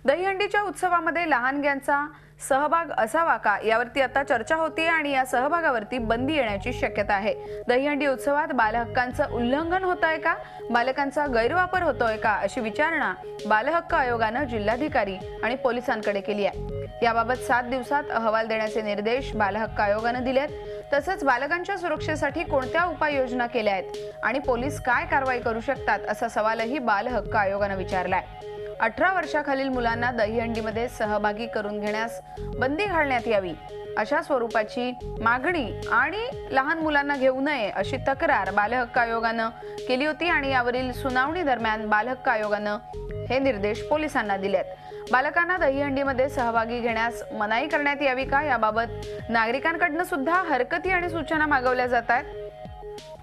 दहीहंडीच्या उत्सवामध्ये लहानग्यांचा सहभाग असावा का यावरती आता चर्चा होती आणि या सहभागावरती बंदी येण्याची शक्यता आहे। दहीहंडी उत्सवात बालहक्कांचं उल्लंघन होतंय का, बालकांचा गैरवापर होतोय का अशी विचारणा बालहक्क आयोगाने जिल्हाधिकारी आणि पोलिसांकडे केली आहे। याबाबत 7 दिवसात अहवाल देण्याचे निर्देश बालहक्क आयोगाने दिलेत। तसंच बालकांच्या सुरक्षेसाठी कोणत्या उपाययोजना केल्या आहेत आणि पोलीस काय कारवाई करू शकतात असा सवालही बालहक्क आयोगाने विचारलाय। 18 वर्षाखालील मुलांना दहीहंडीमध्ये सहभागी करून घेण्यास बंदी घालण्यात यावी अशा स्वरूपाची मागणी आणि लहान मुलांना घेऊ नये अशी तक्रार बालहक्क आयोगाने केली होती आणि यावरील सुनावणी दरम्यान बालहक्क आयोगाने हे निर्देश पोलिसांना दिलेत। बालकांना दहीहंडीमध्ये सहभागी घेण्यास मनाई करण्यात यावी का याबाबत नागरिकांकडून सुद्धा हरकती आणि सूचना मागवल्या जात आहेत।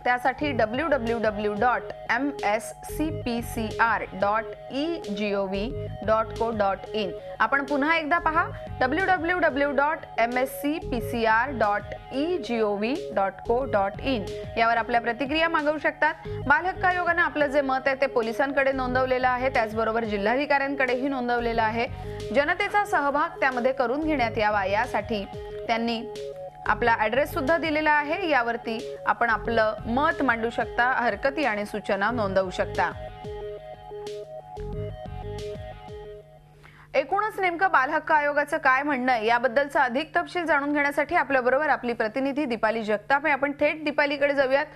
त्यासाठी www.mscpcr.egov.co.in आपण पुन्हा एकदा पहा www.mscpcr.egov.co.in यावर आपल्या प्रतिक्रिया मागवू शकतात। बालहक्क आयोगाने आपलं जे मत आहे ते पोलिसांकडे नोंदवलेलं आहे, त्याचबरोबर जिल्हाधिकाऱ्यांकडेही नोंदवलेलं आहे। जनतेचा सहभाग त्यामध्ये करून घेण्यात यावा यासाठी त्यांनी आपला ॲड्रेस सुद्धा दिलेला आहे। यावरती आपण आपलं मत मांडू शकता, हरकती आणि सूचना नोंदवू शकता। एकूणच नेमकं बालहक्क आयोगाचं काय म्हणणं आहे याबद्दलचा अधिक तपशील जाणून घेण्यासाठी आपल्याबरोबर आपली प्रतिनिधी दीपाली जगताप आहे। आपण थेट दीपालीकडे जाऊयात।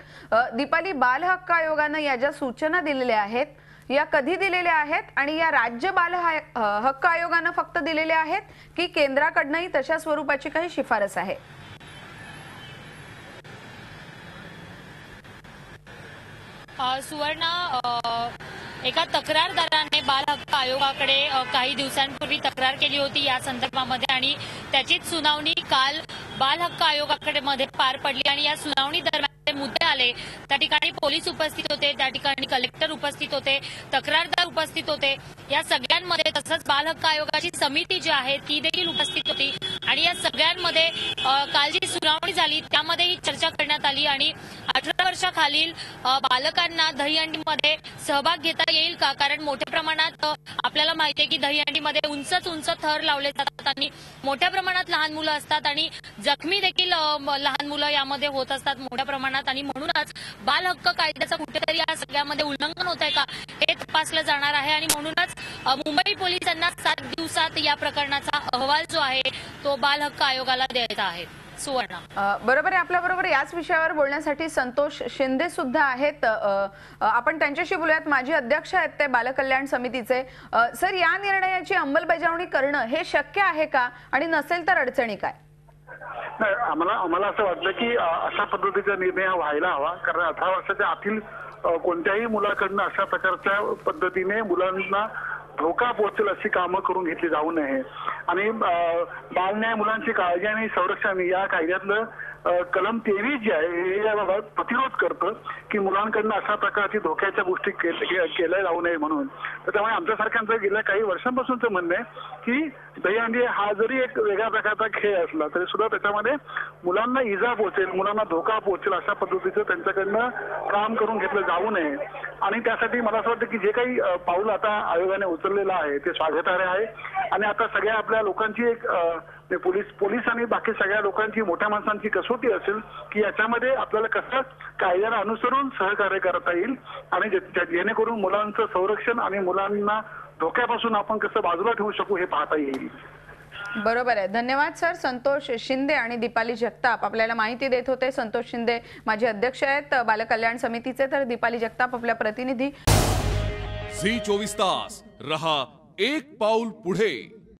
दीपाली, बालहक्क आयोगाने या ज्या सूचना दिलेल्या आहेत या कधी दिलेल्या आहेत आणि या राज्य बाल हक्क आयोगाने फक्त दिलेल्या आहेत की केंद्राकडूनही तशा स्वरूपाची काही शिफारस आहे? सुवर्णा, एका तक्रारदाराने बाल हक्क आयोगाकडे काही दिवसांपूर्वी तक्रार केली होती या संदर्भामध्ये आणि त्याचीच सुनावणी काल बाल हक्क आयोगाकडे मध्ये पार पडली आणि या सुनावणी दरम्यान मुद्दे आले। त्या ठिकाणी पोलीस उपस्थित होते, त्या ठिकाणी कलेक्टर उपस्थित होते, तक्रारदार उपस्थित होते। या सगळ्यांमध्ये तसंच बाल हक्क आयोगाची समिती जी आहे ती देखील उपस्थित होती आणि या सगळ्यांमध्ये काल जी सुनावणी झाली त्यामध्ये ही चर्चा करण्यात आली आणि 18 वर्षाखालील बालकांना दहीहंडीमध्ये सहभाग घेता येईल का, कारण मोठ्या प्रमाणात आपल्याला माहिती आहे की दहीहंडीमध्ये उंच थर लावले जातात आणि मोठ्या प्रमाणात लहान मुलं असतात आणि जखमी देखील लहान मुलं यामध्ये होत असतात मोठ्या प्रमाणात आणि म्हणूनच बाल हक्क कायद्याचं कुठेतरी या सगळ्यामध्ये उल्लंघन होत आहे का हे तपासलं जाणार आहे आणि म्हणूनच मुंबई पोलिसांना 7 दिवसात या प्रकरणाचा अहवाल जो आहे तो बाल हक्क आयोगाला द्यायचा आहे। सुवर्णा, बरोबर आहे। आपल्या बरोबर याच विषयावर बोलण्यासाठी संतोष शिंदे सुद्धा आहेत, आपण त्यांच्याशी बोलूयात। माजी अध्यक्ष आहेत ते बालकल्याण समितीचे। सर, या निर्णयाची अंमलबजावणी करणं हे शक्य आहे का आणि नसेल तर अडचणी काय? नाही, आम्हाला असं वाटतं की अशा पद्धतीचा निर्णय व्हायला हवा, कारण 18 वर्षाच्या आतील कोणत्याही मुलाकडनं अशा प्रकारच्या पद्धतीने मुलांना धोका पोहोचेल अशी कामं करून घेतली जाऊ नये आणि बालन्याय, मुलांची काळजी आणि संरक्षण या कायद्यातलं कलम 23 जे आहे हे प्रतिरोध करतं की मुलांकडनं अशा प्रकारची धोक्याच्या गोष्टी केल्या जाऊ नये म्हणून। तर त्यामुळे आमच्यासारख्यांचं गेल्या काही वर्षांपासूनचं म्हणणं आहे की दहीहंडी हा जरी एक वेगळ्या प्रकारचा खेळ असला तरी सुद्धा त्याच्यामध्ये मुलांना इजा पोहोचेल, मुलांना धोका पोहोचेल अशा पद्धतीचं त्यांच्याकडनं काम करून घेतलं जाऊ नये आणि त्यासाठी मला असं वाटतं की जे काही पाऊल आता आयोगाने उचललेलं आहे ते स्वागतार्ह आहे आणि आता सगळ्या आपल्या लोकांची एक पोलीस आणि बाकी सगळ्या लोकांची, मोठ्या माणसांची कसोटी असेल की याच्यामध्ये आपल्याला कसं कायद्याला अनुसरून सहकार्य करता येईल आणि जेणेकरून मुलांचं संरक्षण आणि मुलांना धोक्यापासून आपण कसं बाजूला ठेवू शकू हे पाहता येईल। बरोबर आहे, धन्यवाद सर। संतोष शिंदे आणि दीपाली जगताप आपल्याला माहिती देत होते। संतोष शिंदे माजी अध्यक्ष आहेत बालकल्याण समितीचे, तर दीपाली जगताप आपल्या प्रतिनिधी। झी 24 तास रहा एक पाऊल पुढे।